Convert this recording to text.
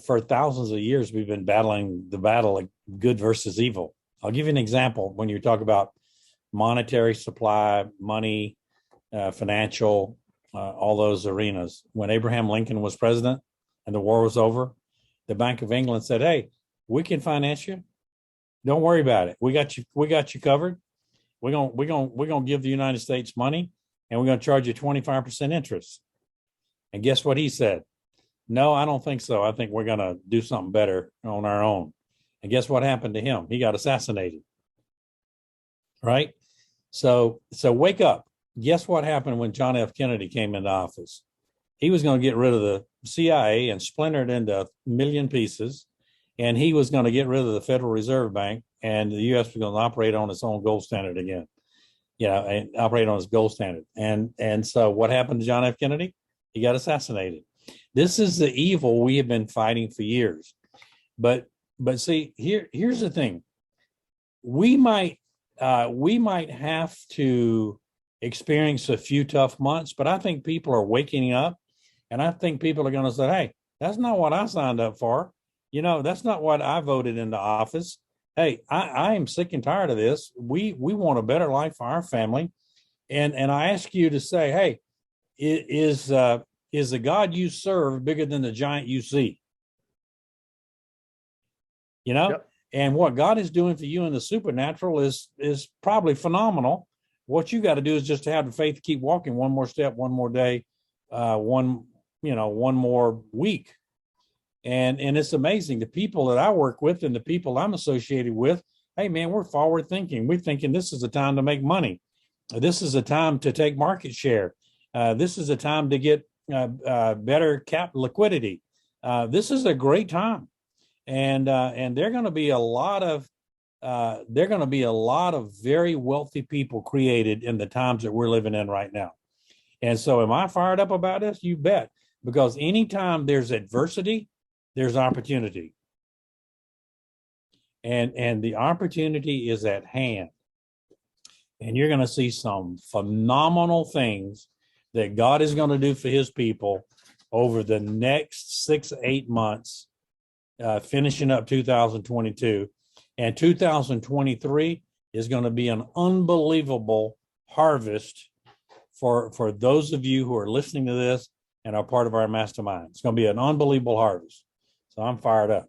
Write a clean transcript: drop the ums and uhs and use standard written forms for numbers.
for thousands of years, we've been battling the battle of good versus evil. I'll give you an example. When you talk about monetary supply, money, financial, all those arenas. When Abraham Lincoln was president and the war was over, the Bank of England said, "Hey, we can finance you. Don't worry about it. We got you. We got you covered. We're gonna give the United States money, and we're gonna charge you 25% interest." And guess what he said? No, I don't think so. I think we're gonna do something better on our own. And guess what happened to him? He got assassinated. Right? So wake up. Guess what happened when John F. Kennedy came into office? He was going to get rid of the CIA and splinter it into a million pieces, and he was going to get rid of the Federal Reserve Bank, and the U.S. was going to operate on its own gold standard again, and operate on its gold standard. And so what happened to John F. Kennedy? He got assassinated. This is the evil we have been fighting for years. But see, here's the thing. We might have to experience a few tough months, but I think people are waking up, and I think people are going to say, "Hey, that's not what I signed up for. That's not what I voted into office. Hey, I am sick and tired of this. We want a better life for our family." And I ask you to say, "Hey, is the God you serve bigger than the giant you see?" Yep. And what God is doing for you in the supernatural is probably phenomenal. What you got to do is just to have the faith to keep walking one more step, one more day, one more week. And it's amazing. The people that I work with and the people I'm associated with, hey man, we're forward thinking. We're thinking this is a time to make money. This is a time to take market share. This is a time to get better cap liquidity. This is a great time. And there are going to be a lot of very wealthy people created in the times that we're living in right now. And so am I fired up about this? You bet. Because anytime there's adversity, there's opportunity. And the opportunity is at hand. And you're going to see some phenomenal things that God is going to do for his people over the next 6 to 8 months, finishing up 2022. And 2023 is going to be an unbelievable harvest for those of you who are listening to this and are part of our mastermind. It's going to be an unbelievable harvest. So I'm fired up.